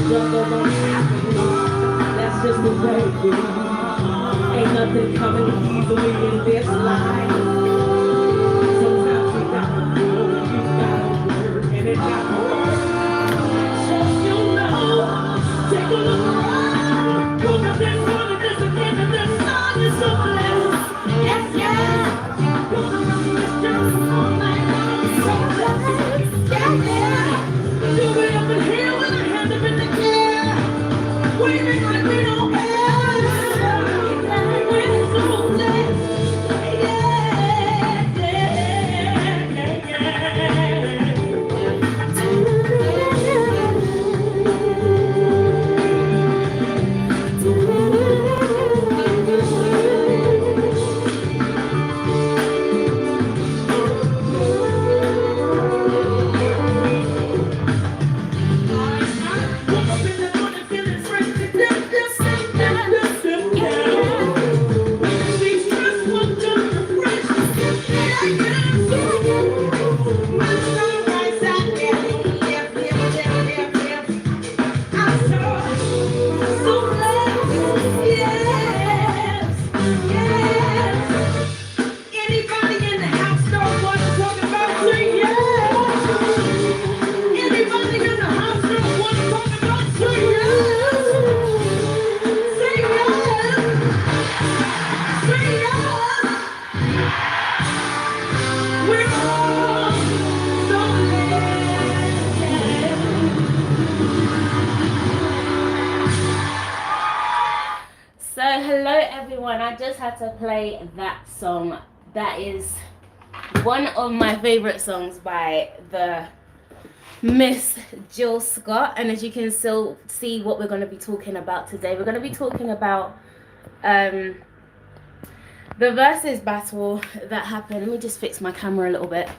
Just over happening. That's just the way it is. Ain't nothing coming easily in this life. Sometimes you gotta feel, you gotta work, and it gotta work. Just you know, take a look around. Look up this sun and this again, and this sun is something else. Yes, yes. Look around, it's just something else. So yeah, yeah. Do it up in here with a hand up in the air. Waving like we don't care. We're so blessed. Yeah, yeah, yeah, I just had to play that song. That is one of my favorite songs by the Miss Jill Scott, and as you can still see what we're going to be talking about today, we're going to be talking about the versus battle that happened. Let me just fix my camera a little bit.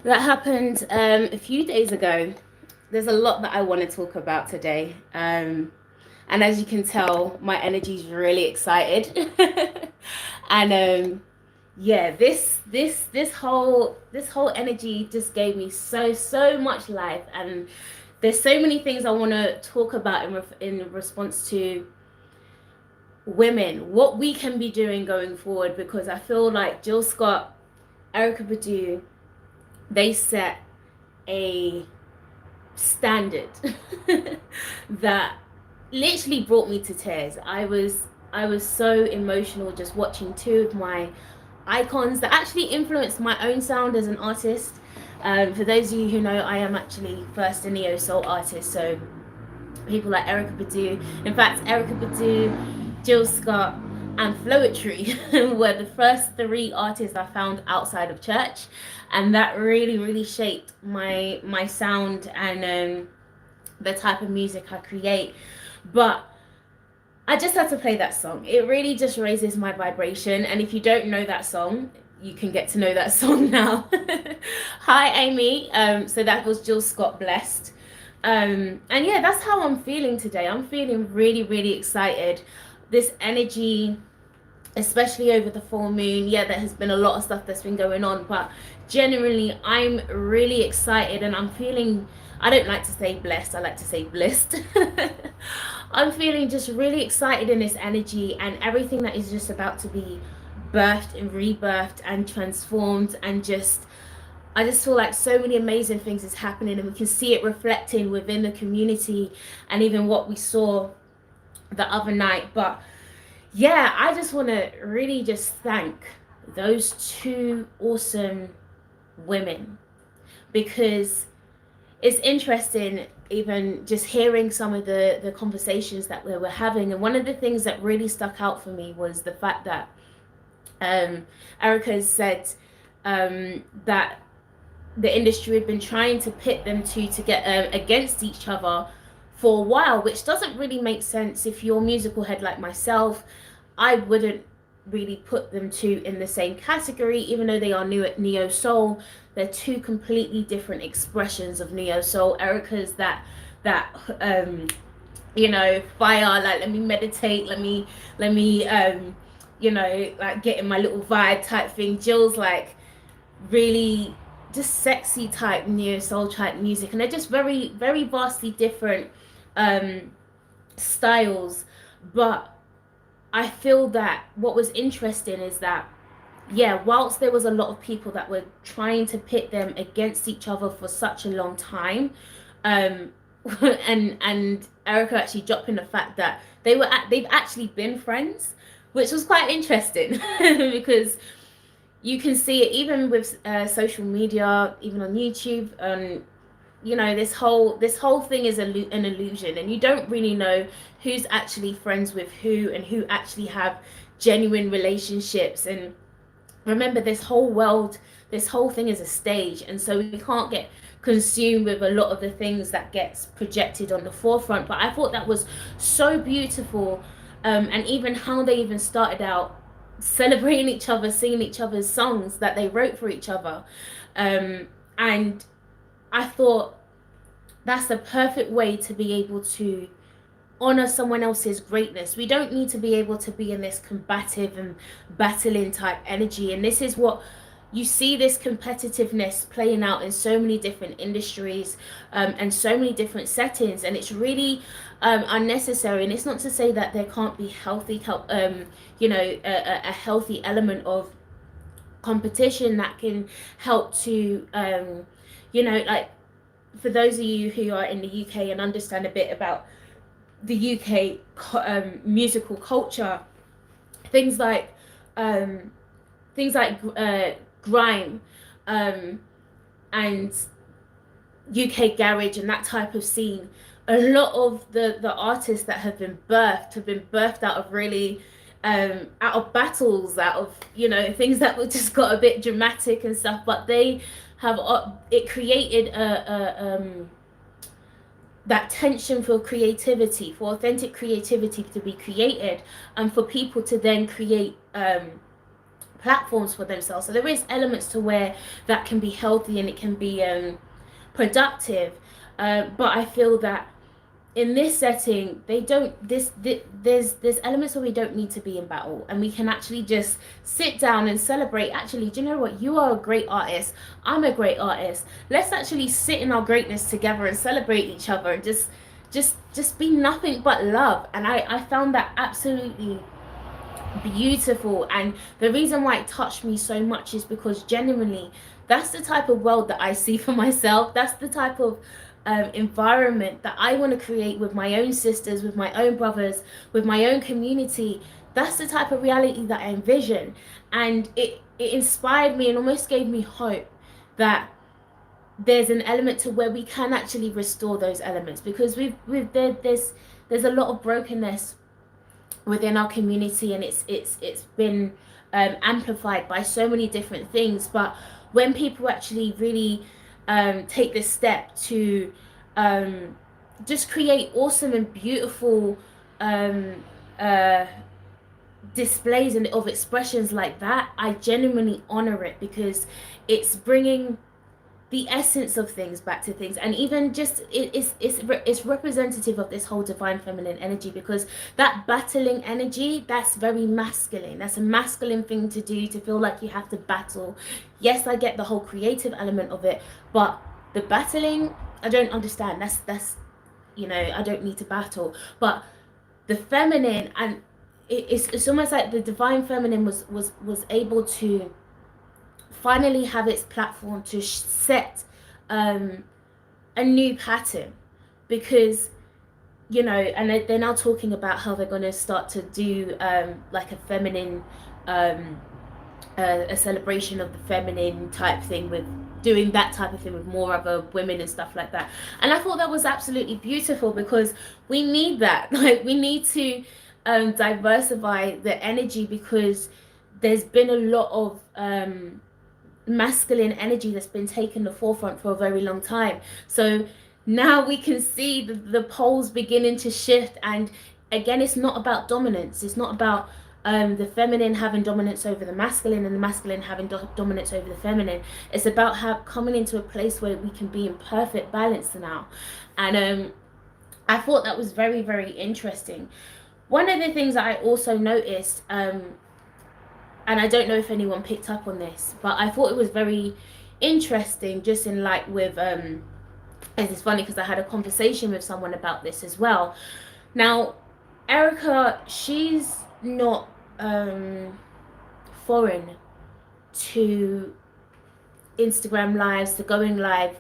That happened a few days ago. There's a lot that I want to talk about today. And as you can tell, my energy is really excited. And yeah, this whole energy just gave me so much life. And there's so many things I want to talk about in response to women, what we can be doing going forward, because I feel like Jill Scott, Erykah Badu, they set a standard that literally brought me to tears. I was so emotional just watching two of my icons that actually influenced my own sound as an artist. For those of you who know, I am actually first a neo soul artist, so people like Erykah Badu, in fact Erykah Badu, Jill Scott and Floetry were the first three artists I found outside of church, and that really shaped my sound and the type of music I create. But I just had to play that song. It really just raises my vibration. And if you don't know that song, you can get to know that song now. Hi, Amy. So that was Jill Scott, Blessed. And yeah, that's how I'm feeling today. I'm feeling really excited. This energy, especially over the full moon. Yeah, there has been a lot of stuff that's been going on, but generally I'm really excited, and I'm feeling, I don't like to say blessed, I like to say blissed. I'm feeling just really excited in this energy and everything that is just about to be birthed and rebirthed and transformed, and I just feel like so many amazing things is happening, and we can see it reflecting within the community and even what we saw the other night. But yeah, I just want to really just thank those two awesome women, because it's interesting even just hearing some of the conversations that we were having. And one of the things that really stuck out for me was the fact that Erykah said that the industry had been trying to pit them two to get against each other for a while, which doesn't really make sense. If you're a musical head like myself, I wouldn't really put them two in the same category, even though they are new at neo soul. They're two completely different expressions of neo soul. Erykah's that you know, fire, like let me meditate, let me you know, like get in my little vibe type thing. Jill's like really just sexy type neo soul type music, and they're just very vastly different um, styles. But I feel that what was interesting is that, yeah, whilst there was a lot of people that were trying to pit them against each other for such a long time, um, and Erykah actually dropping the fact that they've actually been friends, which was quite interesting because you can see it even with social media, even on YouTube. You know, this whole thing is an illusion, and you don't really know who's actually friends with who and who actually have genuine relationships. And remember, this whole thing is a stage, and so we can't get consumed with a lot of the things that gets projected on the forefront. But I thought that was so beautiful, and even how they even started out celebrating each other, singing each other's songs that they wrote for each other, and I thought that's the perfect way to be able to honor someone else's greatness. We don't need to be able to be in this combative and battling type energy. And this is what you see, this competitiveness playing out in so many different industries, and so many different settings. And it's really unnecessary. And it's not to say that there can't be healthy, you know, a healthy element of competition that can help to, you know, like, for those of you who are in the UK and understand a bit about the UK musical culture, things like grime, and UK garage and that type of scene. A lot of the artists that have been birthed out of really out of battles, out of, you know, things that were just got a bit dramatic and stuff. But they have it created that tension for creativity, for authentic creativity to be created, and for people to then create platforms for themselves. So there is elements to where that can be healthy and it can be productive, but I feel that in this setting they don't there's elements where we don't need to be in battle, and we can actually just sit down and celebrate. Actually, do you know what, you are a great artist, I'm a great artist, let's actually sit in our greatness together and celebrate each other, and just be nothing but love. And I found that absolutely beautiful. And the reason why it touched me so much is because genuinely that's the type of world that I see for myself. That's the type of environment that I want to create with my own sisters, with my own brothers, with my own community. That's the type of reality that I envision. And it inspired me and almost gave me hope that there's an element to where we can actually restore those elements, because there's a lot of brokenness within our community, and it's been amplified by so many different things. But when people actually really take this step to just create awesome and beautiful displays and of expressions like that, I genuinely honor it, because it's bringing the essence of things back to things. And even just it's representative of this whole divine feminine energy, because that battling energy, that's very masculine. That's a masculine thing to do, to feel like you have to battle. Yes, I get the whole creative element of it, but the battling, I don't understand. That's you know, I don't need to battle. But the feminine, and it's almost like the divine feminine was able to finally have its platform to set a new pattern. Because, you know, and they're now talking about how they're going to start to do like a feminine a celebration of the feminine type thing, with doing that type of thing with more other women and stuff like that. And I thought that was absolutely beautiful, because we need that. Like, we need to diversify the energy, because there's been a lot of masculine energy that's been taking the forefront for a very long time. So now we can see the poles beginning to shift. And again, it's not about dominance. It's not about the feminine having dominance over the masculine and the masculine having dominance over the feminine. It's about coming into a place where we can be in perfect balance now. And I thought that was very, very interesting. One of the things that I also noticed, and I don't know if anyone picked up on this, but I thought it was very interesting, just in light with And it's funny because I had a conversation with someone about this as well. Now, Erykah, she's not foreign to Instagram lives, to going live,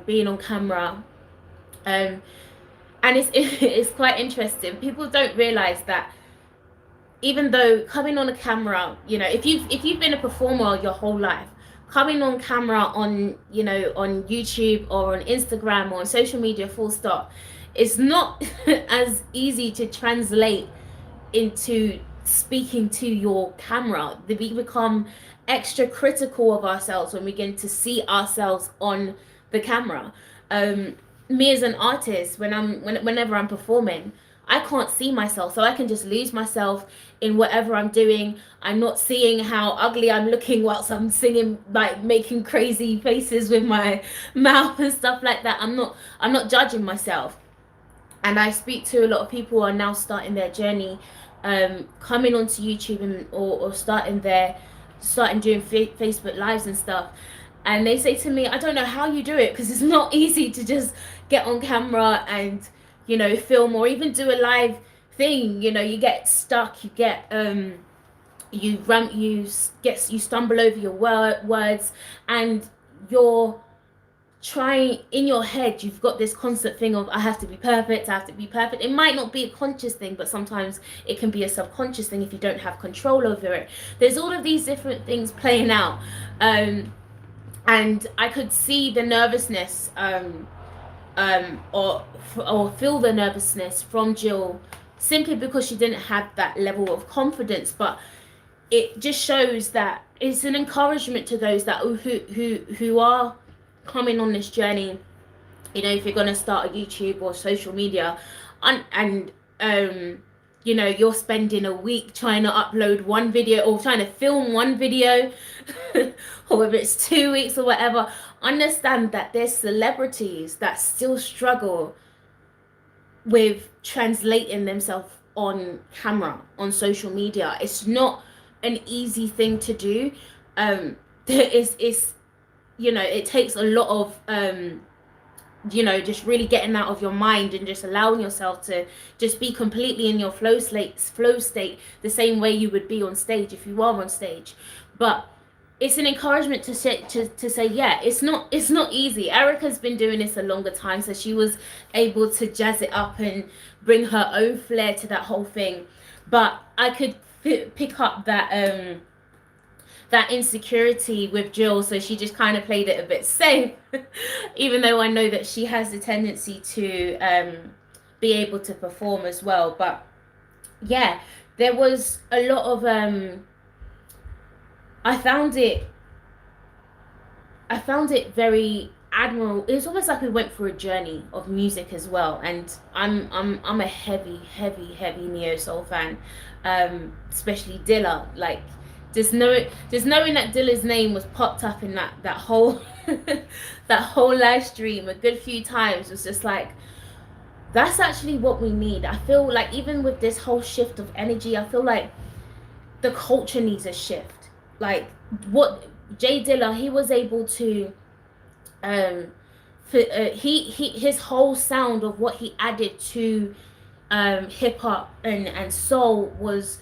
being on camera. Um, and it's quite interesting. People don't realize that even though coming on a camera, you know, if you've been a performer your whole life, coming on camera on, you know, on YouTube or on Instagram or on social media, full stop, it's not as easy to translate into speaking to your camera. We become extra critical of ourselves when we begin to see ourselves on the camera. Me as an artist, whenever I'm performing, I can't see myself, so I can just lose myself in whatever I'm doing. I'm not seeing how ugly I'm looking whilst I'm singing, like making crazy faces with my mouth and stuff like that. I'm not judging myself. And I speak to a lot of people who are now starting their journey, coming onto YouTube or starting doing Facebook lives and stuff. And they say to me, I don't know how you do it, because it's not easy to just get on camera and, you know, film or even do a live thing. You know, you get stuck, you get you stumble over your words, and you're trying in your head. You've got this constant thing of, I have to be perfect, I have to be perfect. It might not be a conscious thing, but sometimes it can be a subconscious thing if you don't have control over it. There's all of these different things playing out, and I could see the nervousness, or feel the nervousness from Jill, simply because she didn't have that level of confidence. But it just shows that it's an encouragement to those that who are coming on this journey. You know, if you're going to start a YouTube or social media, and you know, you're spending a week trying to upload one video or trying to film one video, or whether it's 2 weeks or whatever, understand that there's celebrities that still struggle with translating themselves on camera, on social media. It's not an easy thing to do. It's you know, it takes a lot of you know, just really getting out of your mind and just allowing yourself to just be completely in your flow state, the same way you would be on stage if you are on stage. But it's an encouragement to say, yeah, it's not easy. Erykah's been doing this a longer time, so she was able to jazz it up and bring her own flair to that whole thing. But I could pick up that that insecurity with Jill, so she just kind of played it a bit safe, even though I know that she has the tendency to be able to perform as well. But yeah, there was a lot of I found it very admirable. It was almost like we went through a journey of music as well. And I'm a heavy neo soul fan, especially Dilla. Like, just knowing that Dilla's name was popped up in that whole that whole live stream a good few times was just like, that's actually what we need. I feel like even with this whole shift of energy, I feel like the culture needs a shift. Like, what Jay Dilla, he was able to his whole sound of what he added to hip hop and soul was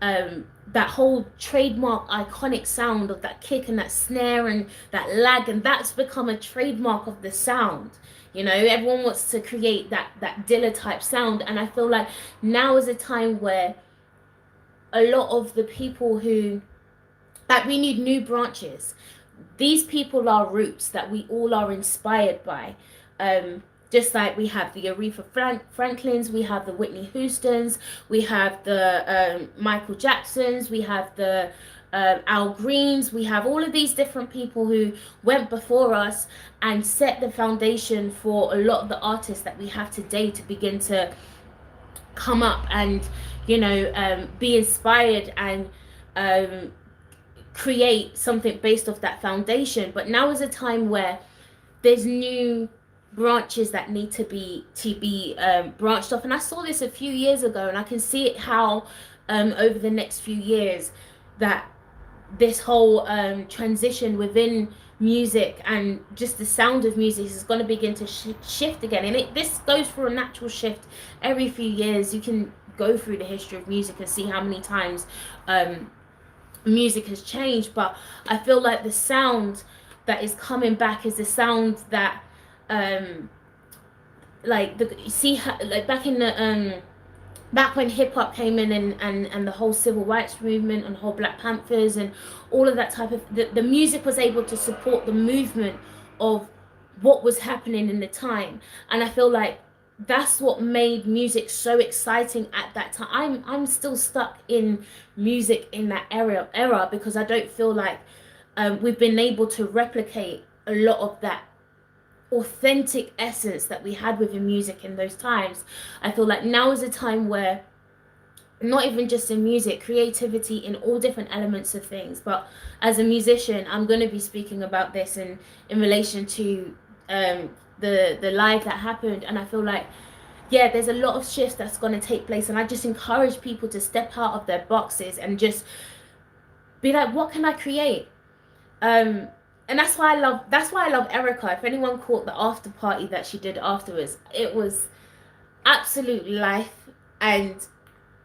that whole trademark iconic sound of that kick and that snare and that lag, and that's become a trademark of the sound. You know, everyone wants to create that Dilla type sound, and I feel like now is a time where a lot of the people that we need new branches. These people are roots that we all are inspired by. Just like we have the Aretha Franklins, we have the Whitney Houstons, we have the Michael Jacksons, we have the Al Greens, we have all of these different people who went before us and set the foundation for a lot of the artists that we have today to begin to come up and, you know, be inspired and create something based off that foundation. But now is a time where there's new branches that need to be branched off, and I saw this a few years ago, and I can see it how over the next few years that this whole transition within music and just the sound of music is going to begin to shift again. And this goes through a natural shift every few years. You can go through the history of music and see how many times music has changed, but I feel like the sound that is coming back is the sound that like the see how, like back in the back when hip-hop came in and the whole civil rights movement and the whole Black Panthers and all of that type of the music was able to support the movement of what was happening in the time. And I feel like that's what made music so exciting at that time. I'm still stuck in music in that era because I don't feel like we've been able to replicate a lot of that authentic essence that we had within music in those times. I feel like now is a time where not even just in music, creativity in all different elements of things. But as a musician, I'm going to be speaking about this in relation to the live that happened. And I feel like, yeah, there's a lot of shifts that's going to take place, and I just encourage people to step out of their boxes and just be like, what can I create? And that's why I love Erykah. If anyone caught the after party that she did afterwards, it was absolute life. And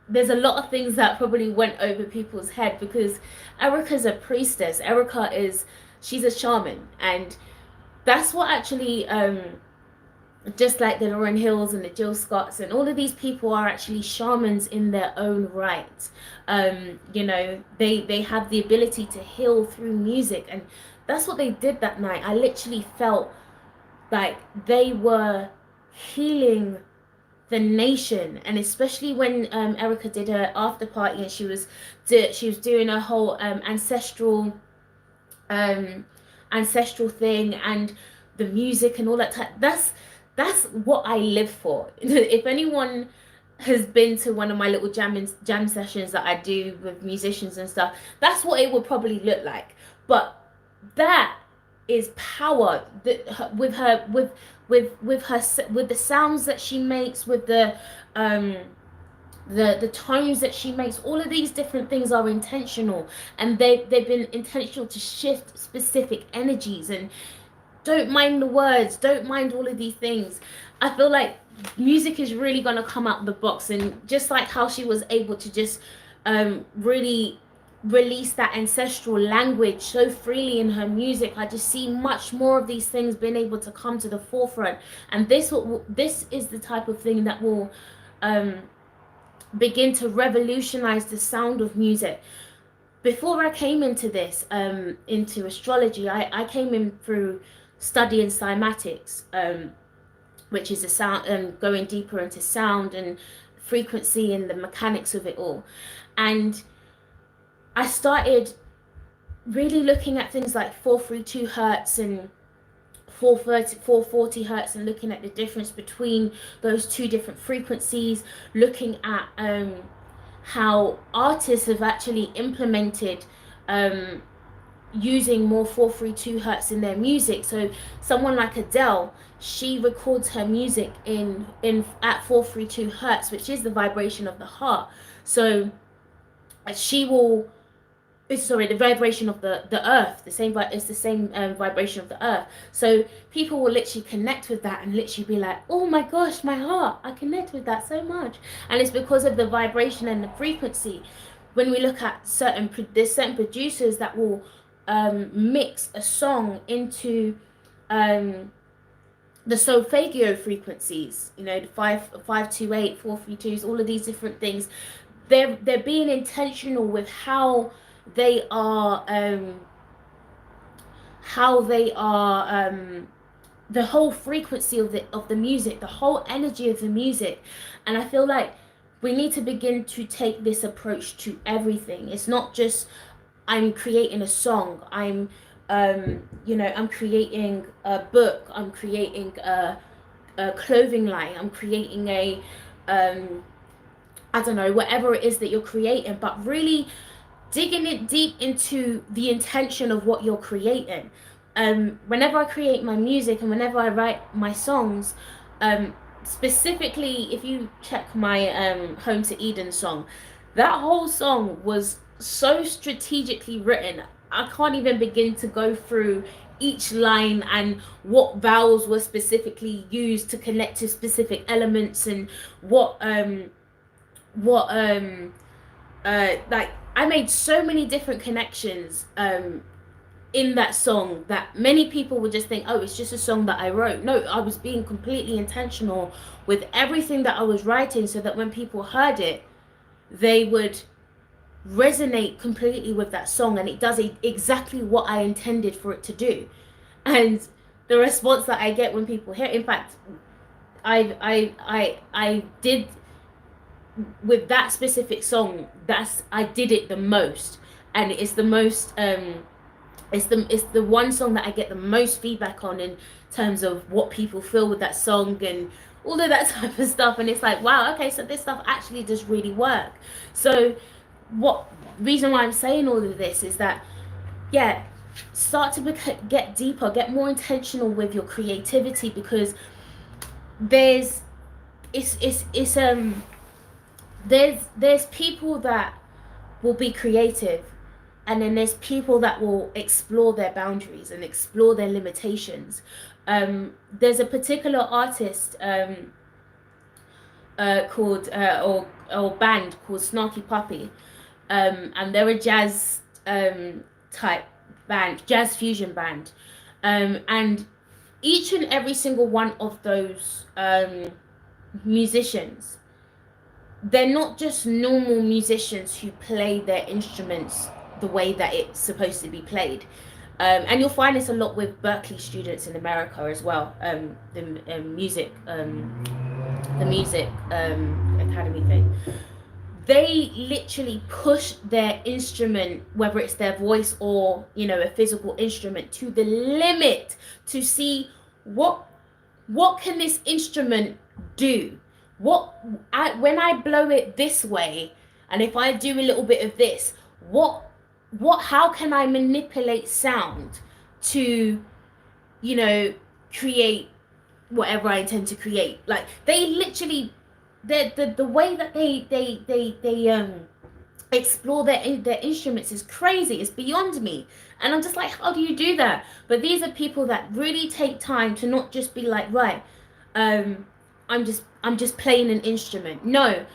there's a lot of things that probably went over people's head because Erykah's a priestess. She's a shaman, and that's what actually just like the Lauryn Hills and the Jill Scotts and all of these people are actually shamans in their own right. You know, they have the ability to heal through music, and that's what they did that night. I literally felt like they were healing the nation. And especially when Erykah did her after party and she was doing her whole ancestral thing and the music and all that that's what I live for. If anyone has been to one of my little jam sessions that I do with musicians and stuff, that's what it would probably look like. But that is power with the sounds that she makes, with the tones that she makes. All of these different things are intentional, and they've been intentional to shift specific energies. And don't mind the words, don't mind all of these things. I feel like music is really gonna come out of the box, and just like how she was able to just really release that ancestral language so freely in her music, I just see much more of these things being able to come to the forefront. And this is the type of thing that will begin to revolutionize the sound of music. Before I came into this, into astrology, I came in through studying cymatics, which is a sound, going deeper into sound and frequency and the mechanics of it all. And I started really looking at things like 432 hertz and 440 hertz, and looking at the difference between those two different frequencies, looking at how artists have actually implemented using more 432 hertz in their music. So someone like Adele, she records her music in at 432 hertz, which is the vibration of the heart. So she will, sorry, the vibration of the earth, it's the same vibration of the earth. So people will literally connect with that and literally be like, oh my gosh, my heart, I connect with that so much. And it's because of the vibration and the frequency. When we look at there's certain producers that will mix a song into the solfeggio frequencies, you know, the 528, 432s, all of these different things. They're being intentional with how they are the whole frequency of the music, the whole energy of the music. And I feel like we need to begin to take this approach to everything. It's not just I'm creating a song, I'm creating a book, I'm creating a clothing line, I'm creating a I don't know, whatever it is that you're creating, but really digging it deep into the intention of what you're creating. Whenever I create my music and whenever I write my songs, specifically if you check my Home to Eden song, that whole song was so strategically written. I can't even begin to go through each line and what vowels were specifically used to connect to specific elements, and what like I made so many different connections in that song that many people would just think, oh, it's just a song that I wrote. No, I was being completely intentional with everything that I was writing, so that when people heard it, they would resonate completely with that song, and it does exactly what I intended for it to do. And the response that I get when people hear, in fact, I did with that specific song, I did it the most, and it's the most it's the one song that I get the most feedback on in terms of what people feel with that song and all of that type of stuff. And it's like, wow, okay, so this stuff actually does really work. So what reason why I'm saying all of this is that, yeah, start to get deeper, get more intentional with your creativity, because there's it's there's people that will be creative, and then there's people that will explore their boundaries and explore their limitations. There's a particular artist called or band called Snarky Puppy, and they're a jazz type band, jazz fusion band, and each and every single one of those musicians, they're not just normal musicians who play their instruments the way that it's supposed to be played. And you'll find this a lot with Berkeley students in America as well. The music academy thing. They literally push their instrument, whether it's their voice or, you know, a physical instrument, to the limit to see what can this instrument do. When I blow it this way, and if I do a little bit of this, how can I manipulate sound to, you know, create whatever I intend to create. Like, they literally, the way that they explore their instruments is crazy. It's beyond me, and I'm just like, how do you do that? But these are people that really take time to not just be like, right, I'm just playing an instrument. No,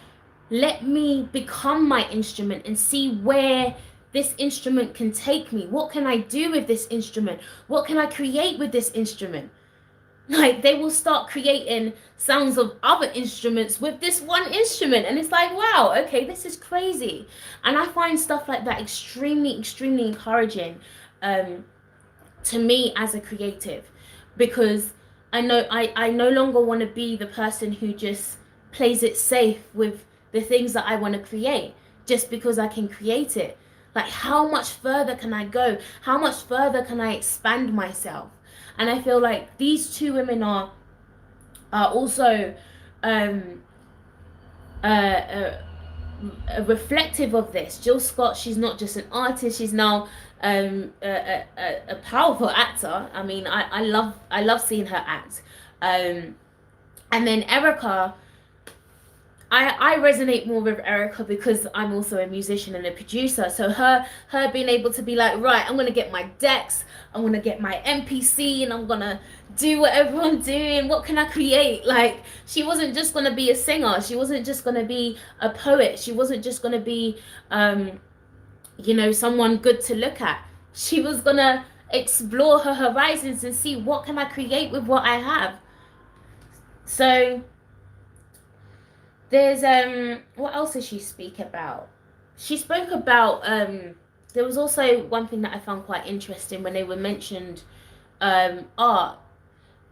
let me become my instrument and see where this instrument can take me. What can I do with this instrument? What can I create with this instrument? Like, they will start creating sounds of other instruments with this one instrument, and it's like, wow, okay, this is crazy. And I find stuff like that extremely encouraging to me as a creative, because I know I no longer want to be the person who just plays it safe with the things that I want to create just because I can create it. Like, how much further can I go? How much further can I expand myself? And I feel like these two women are also reflective of this. Jill Scott, she's not just an artist; she's now a powerful actor. I mean, I love seeing her act. And then Erykah, I resonate more with Erykah because I'm also a musician and a producer. So her being able to be like, right, I'm gonna get my decks, I'm gonna get my MPC, and I'm gonna do whatever I'm doing. What can I create? Like, she wasn't just gonna be a singer. She wasn't just gonna be a poet. She wasn't just gonna be, you know, someone good to look at. She was gonna explore her horizons and see what can I create with what I have. So there's what else did she speak about? She spoke about there was also one thing that I found quite interesting when they were mentioned art,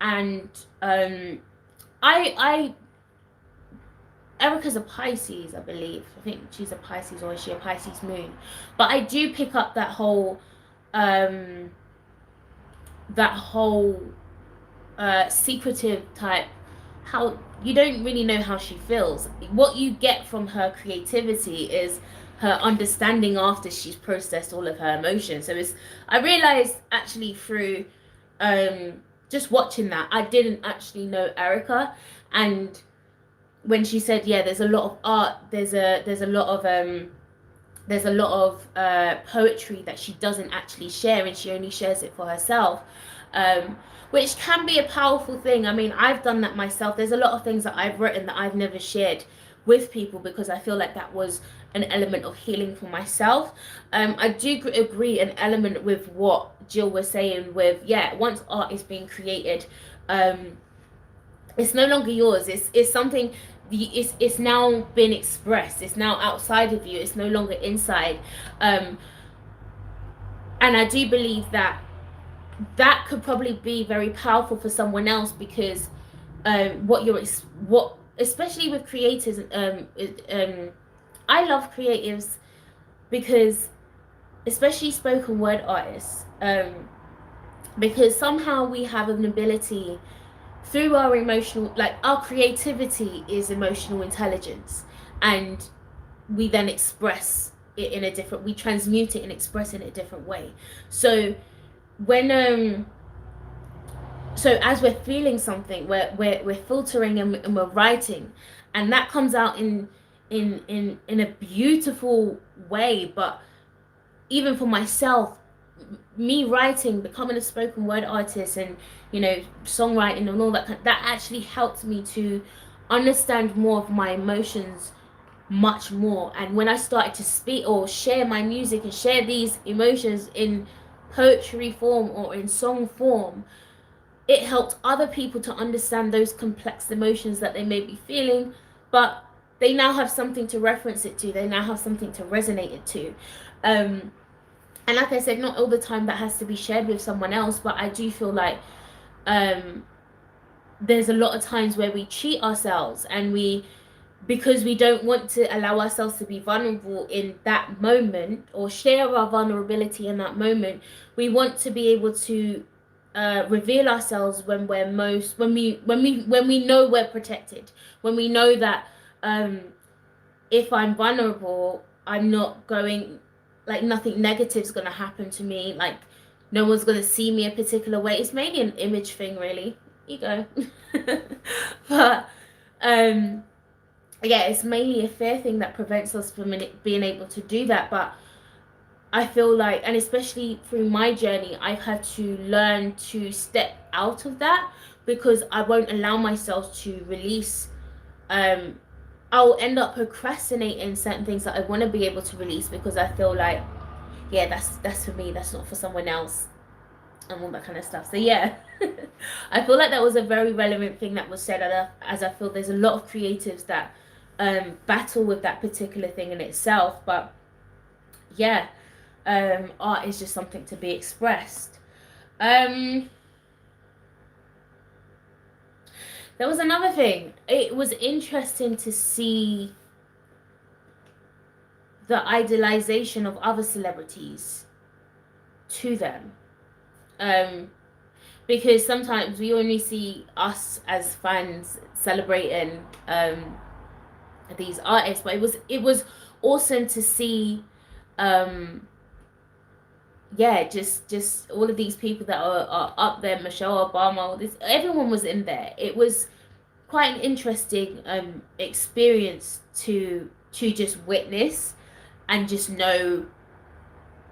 and I Erykah's a Pisces, I believe. I think she's a Pisces, or is she a Pisces moon? But I do pick up that whole secretive type, how you don't really know how she feels. What you get from her creativity is her understanding after she's processed all of her emotions. So I realized actually through just watching that, I didn't actually know Erykah. And when she said, yeah, there's a lot of art, there's a lot of there's a lot of poetry that she doesn't actually share, and she only shares it for herself, which can be a powerful thing. I mean, I've done that myself. There's a lot of things that I've written that I've never shared with people because I feel like that was an element of healing for myself. I do agree an element with what Jill was saying with, yeah, once art is being created, it's no longer yours. It's something, it's now been expressed. It's now outside of you. It's no longer inside. And I do believe that that could probably be very powerful for someone else because what especially with creators, I love creatives because, especially spoken word artists, because somehow we have an ability through our emotional, like our creativity is emotional intelligence, and we then express it in a different, we transmute it and express it in a different way. So when so as we're feeling something, we're filtering and we're writing, and that comes out in a beautiful way. But even for myself, me writing, becoming a spoken word artist, and songwriting and all that, that actually helped me to understand more of my emotions much more. And when I started to speak or share my music and share these emotions in poetry form or in song form, it helped other people to understand those complex emotions that they may be feeling, but they now have something to reference it to. They now have something to resonate it to. And like I said, not all the time that has to be shared with someone else, but I do feel like there's a lot of times where we cheat ourselves, and because we don't want to allow ourselves to be vulnerable in that moment or share our vulnerability in that moment, we want to be able to reveal ourselves when we know we're protected, when we know that if I'm vulnerable, I'm not going, like, nothing negative's gonna happen to me, like no one's gonna see me a particular way. It's mainly an image thing, really, ego. But yeah, it's mainly a fear thing that prevents us from being able to do that. But I feel like, and especially through my journey, I've had to learn to step out of that because I won't allow myself to release. I'll end up procrastinating certain things that I want to be able to release because I feel like, yeah, that's for me, that's not for someone else, and all that kind of stuff. So yeah, I feel like that was a very relevant thing that was said, as I feel there's a lot of creatives that battle with that particular thing in itself. But yeah, art is just something to be expressed. There was another thing. It was interesting to see the idealization of other celebrities to them. Because sometimes we only see us as fans celebrating these artists, but it was awesome to see yeah, just all of these people that are up there, Michelle Obama, all this, everyone was in there. It was quite an interesting experience to just witness and just know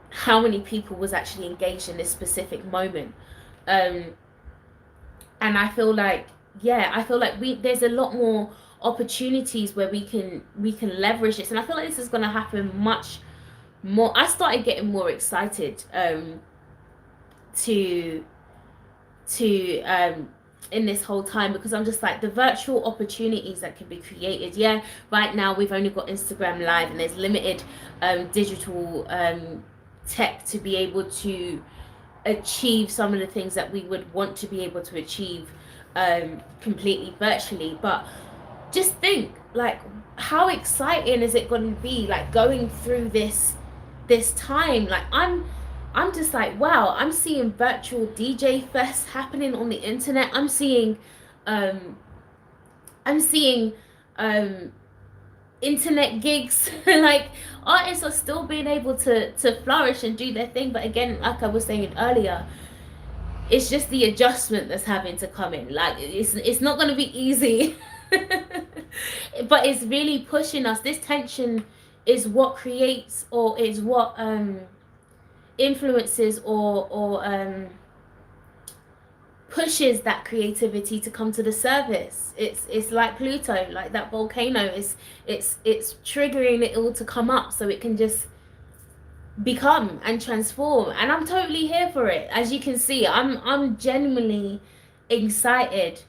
how many people was actually engaged in this specific moment. And I feel like, yeah, I feel like there's a lot more opportunities where we can leverage this, and I feel like this is going to happen much more. I started getting more excited to in this whole time, because I'm just like, the virtual opportunities that can be created. Yeah, right now we've only got Instagram Live, and there's limited digital tech to be able to achieve some of the things that we would want to be able to achieve completely virtually. But just think, like, how exciting is it going to be, like, going through this time? Like, I'm just like, wow, I'm seeing virtual DJ fests happening on the internet. I'm seeing internet gigs. Like, artists are still being able to flourish and do their thing. But again, like I was saying earlier, it's just the adjustment that's having to come in. Like, it's not going to be easy. But it's really pushing us. This tension is what creates, or is what influences, or pushes that creativity to come to the surface. It's like Pluto, like that volcano. It's triggering it all to come up so it can just become and transform. And I'm totally here for it. As you can see, I'm genuinely excited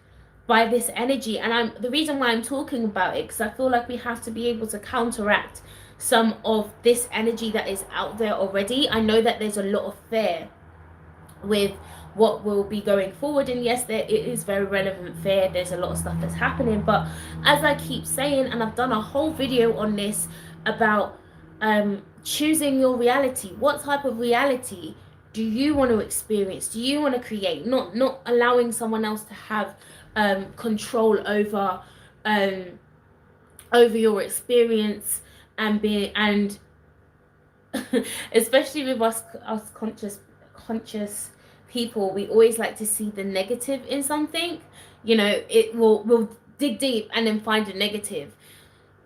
by this energy, and I'm the reason why I'm talking about it, because I feel like we have to be able to counteract some of this energy that is out there already. I know that there's a lot of fear with what will be going forward, and yes, there it is very relevant fear. There's a lot of stuff that's happening, but as I keep saying, and I've done a whole video on this about choosing your reality. What type of reality do you want to experience? Do you want to create? Not allowing someone else to have control um over your experience, and being, and especially with us conscious people, we always like to see the negative in something. You know, we'll dig deep and then find a negative.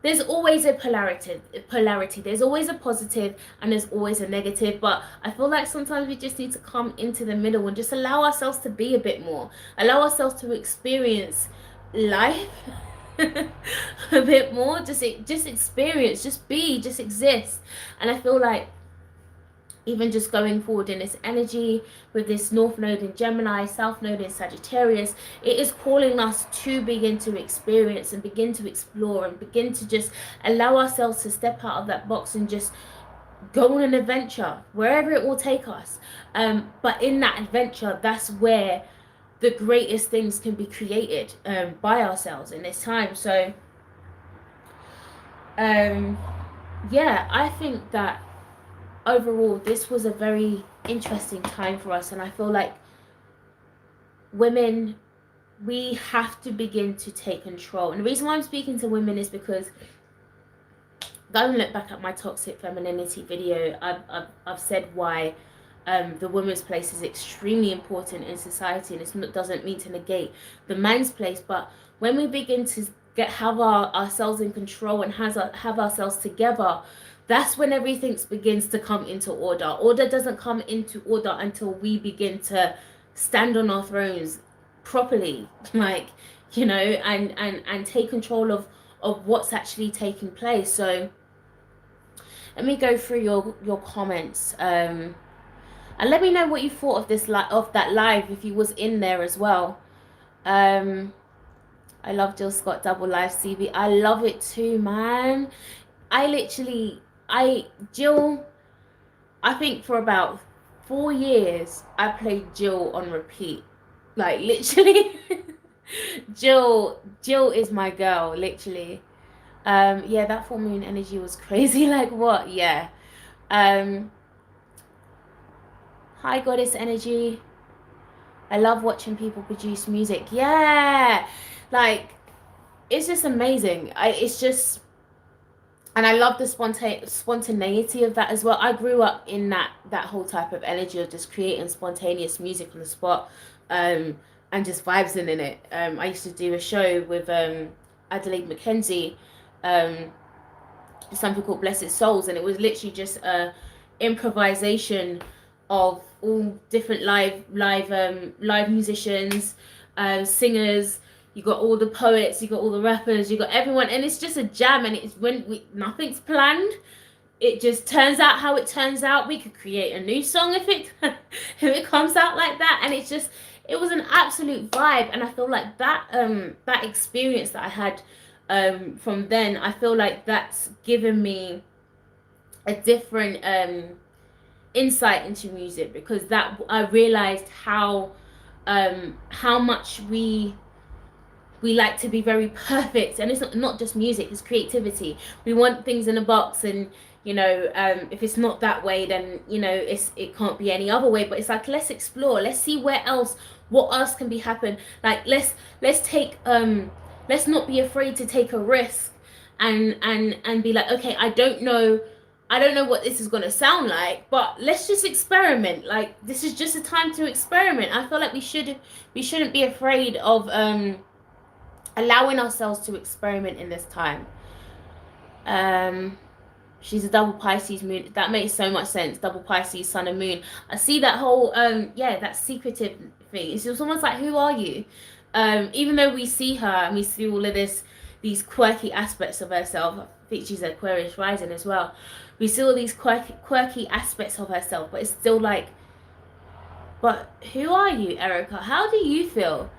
There's always a polarity. There's always a positive and there's always a negative, but I feel like sometimes we just need to come into the middle and just allow ourselves to be a bit more, allow ourselves to experience life a bit more. Just experience, just be, just exist. And I feel like even just going forward in this energy with this North Node in Gemini, South Node in Sagittarius, it is calling us to begin to experience and begin to explore and begin to just allow ourselves to step out of that box and just go on an adventure, wherever it will take us. But in that adventure, that's where the greatest things can be created by ourselves in this time. So, yeah, I think that overall this was a very interesting time for us, and I feel like women, we have to begin to take control. And the reason why I'm speaking to women is because, go and look back at my toxic femininity video. I've said why the woman's place is extremely important in society, and it doesn't mean to negate the man's place, but when we begin to have ourselves in control and have ourselves together, that's when everything begins to come into order. Order doesn't come into order until we begin to stand on our thrones properly, like, you know, and take control of what's actually taking place. So let me go through your comments, and let me know what you thought of this of that live, if you was in there as well. I love Jill Scott double live CB. I love it too, man. Jill, I think for about 4 years, I played Jill on repeat. Like, literally. Jill is my girl, literally. Yeah, that full moon energy was crazy. Like, what? Yeah. Hi, goddess energy. I love watching people produce music. Yeah. Like, it's just amazing. It's just, and I love the spontaneity of that as well. I grew up in that whole type of energy of just creating spontaneous music on the spot, and just vibes in it. I used to do a show with Adelaide McKenzie, something called Blessed Souls, and it was literally just a improvisation of all different live musicians, singers. You got all the poets, you got all the rappers, you got everyone, and it's just a jam. And it's when nothing's planned, it just turns out how it turns out. We could create a new song if it comes out like that, and it was an absolute vibe. And I feel like that experience that I had from then, I feel like that's given me a different insight into music, because that I realized how much we like to be very perfect. And it's not just music, it's creativity. We want things in a box, and you know, if it's not that way, then you know it can't be any other way. But it's like, let's explore, let's see what else can be happen. Like, let's take let's not be afraid to take a risk, and be like, okay, I don't know what this is going to sound like, but let's just experiment. Like, this is just a time to experiment. I feel like we shouldn't be afraid of allowing ourselves to experiment in this time. She's a double Pisces moon. That makes so much sense. Double Pisces, sun and moon. I see that whole yeah, that secretive thing. It's just almost like, who are you? Even though we see her and we see all of these quirky aspects of herself. I think she's Aquarius rising as well. We see all these quirky aspects of herself, but it's still like, but who are you, Erykah? How do you feel?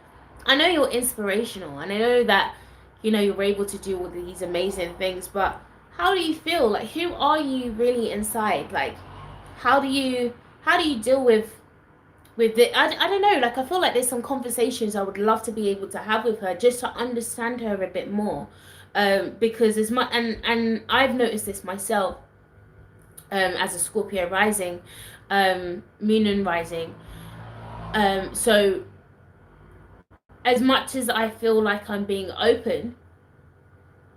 I know you're inspirational, and I know that, you know, you're able to do all these amazing things, but how do you feel? Like, who are you really inside? Like, how do you deal with it? I don't know. Like, I feel like there's some conversations I would love to be able to have with her just to understand her a bit more, because as much and I've noticed this myself, as a Scorpio rising, moon and rising, so as much as I feel like I'm being open,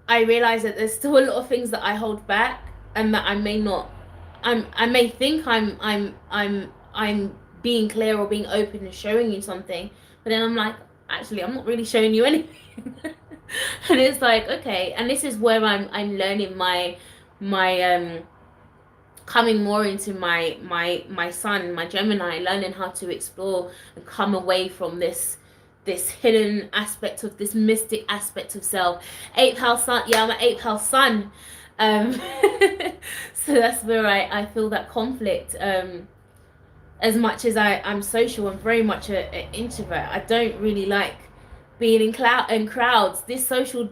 I realize that there's still a lot of things that I hold back, and that I may not. I may think I'm being clear or being open and showing you something, but then I'm like, actually, I'm not really showing you anything. And it's like, okay, and this is where I'm learning my coming more into my sun, my Gemini, learning how to explore and come away from this hidden aspect of this mystic aspect of self. Eighth house sun, yeah, I'm an eighth house sun. um so that's where I feel that conflict. As much as I'm social, I'm very much an introvert. I don't really like being in crowds. This social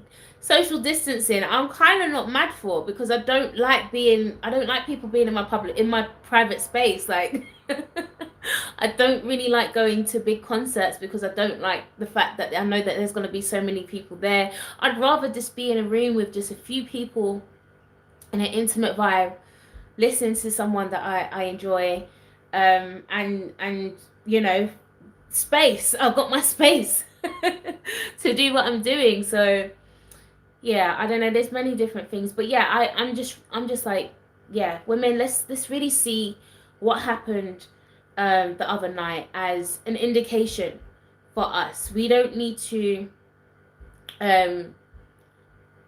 distancing, I'm kind of not mad for, because I don't like people being in my private space. Like, I don't really like going to big concerts, because I don't like the fact that I know that there's going to be so many people there. I'd rather just be in a room with just a few people in an intimate vibe, listen to someone that I enjoy, and you know, space. I've got my space to do what I'm doing. So yeah, I don't know, there's many different things, but yeah, I'm just like, yeah, women, let's really see what happened the other night as an indication for us. Um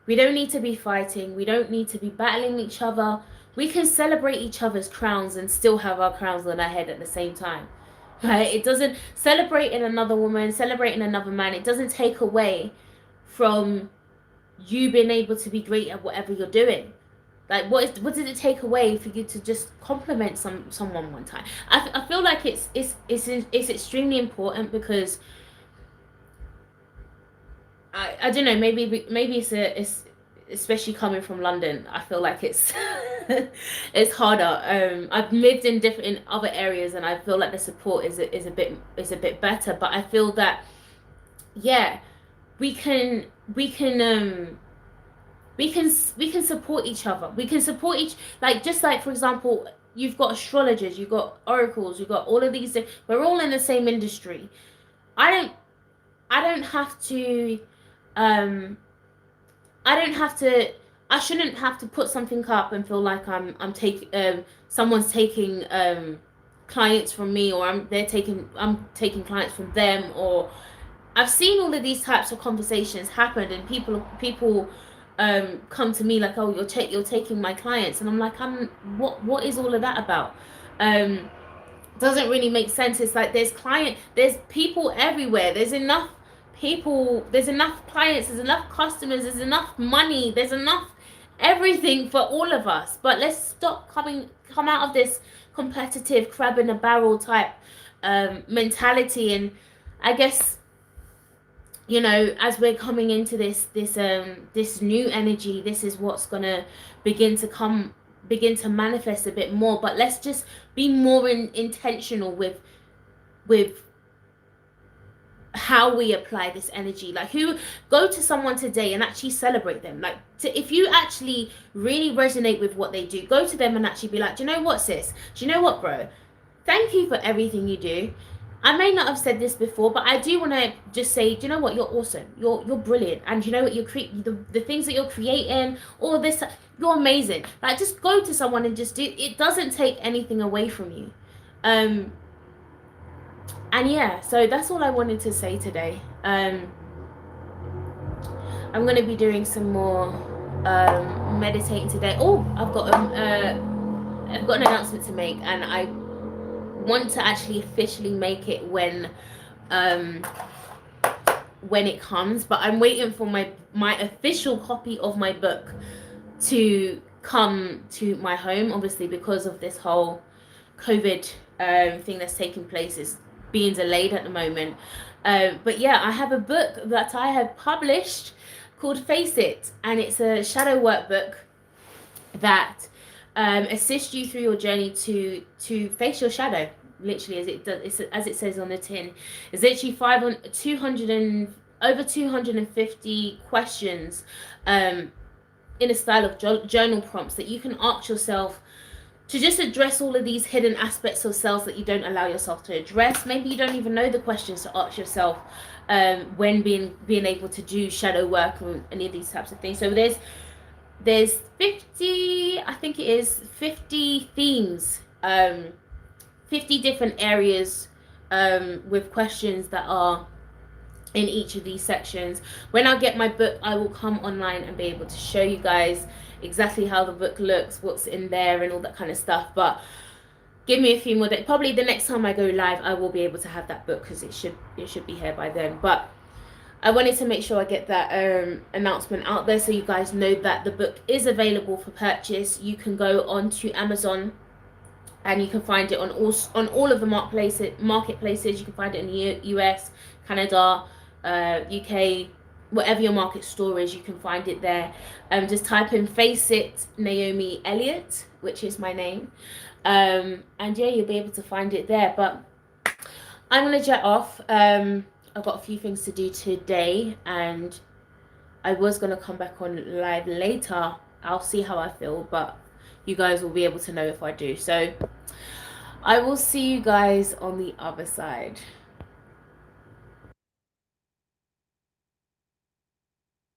we don't need to be fighting, we don't need to be battling each other. We can celebrate each other's crowns and still have our crowns on our head at the same time. Right? It doesn't, celebrating another woman, celebrating another man, it doesn't take away from you being able to be great at whatever you're doing. Like, what does it take away for you to just compliment someone one time? I feel like it's extremely important, because I don't know, maybe it's especially coming from London, I feel like it's it's harder. I've lived in other areas, and I feel like the support is a bit better, but I feel that, yeah, we can support each other. We can support each, like, just like, for example, you've got astrologers, you've got oracles, you've got all of these. We're all in the same industry. I don't have to I don't have to I shouldn't have to put something up and feel like I'm taking someone's taking clients from me, or I'm taking clients from them. Or I've seen all of these types of conversations happen, and people come to me like, oh, you're taking my clients, and I'm like, what is all of that about? Doesn't really make sense. It's like, there's people everywhere. There's enough people, there's enough clients, there's enough customers, there's enough money, there's enough everything for all of us. But let's come out of this competitive crab in a barrel type mentality. And I guess, you know, as we're coming into this new energy, this is what's gonna begin to manifest a bit more. But let's just be more intentional with how we apply this energy. Like, go to someone today and actually celebrate them. Like, if you actually really resonate with what they do, go to them and actually be like, do you know what, sis? Do you know what, bro? Thank you for everything you do. I may not have said this before, but I do want to just say, do you know what? You're awesome. You're brilliant. And you know what? The things that you're creating, all this, you're amazing. Like, just go to someone and just do. It doesn't take anything away from you. And yeah, so that's all I wanted to say today. I'm going to be doing some more meditating today. Oh, I've got an announcement to make, and I want to actually officially make it when it comes, but I'm waiting for my official copy of my book to come to my home, obviously because of this whole COVID thing that's taking place. Is being delayed at the moment, but yeah, I have a book that I have published called Face It, and it's a shadow workbook that assists you through your journey to face your shadow, literally, as it does, as it says on the tin. It's literally 250 questions in a style of journal prompts that you can ask yourself to just address all of these hidden aspects of self that you don't allow yourself to address. Maybe you don't even know the questions to ask yourself when being able to do shadow work or any of these types of things. So there's 50, I think it is 50 themes, 50 different areas with questions that are in each of these sections. When I get my book, I will come online and be able to show you guys exactly how the book looks, what's in there, and all that kind of stuff. But give me a few more days. Probably the next time I go live, I will be able to have that book, because it should be here by then. But I wanted to make sure I get that announcement out there so you guys know that the book is available for purchase. You can go onto Amazon and you can find it on all of the marketplaces. You can find it in the US, Canada, UK, whatever your market store is, you can find it there. Just type in Face It Naomi Elliott, which is my name, and yeah, you'll be able to find it there. But I'm gonna jet off. I've got a few things to do today, and I was gonna come back on live later. I'll see how I feel, but you guys will be able to know if I do. So I will see you guys on the other side.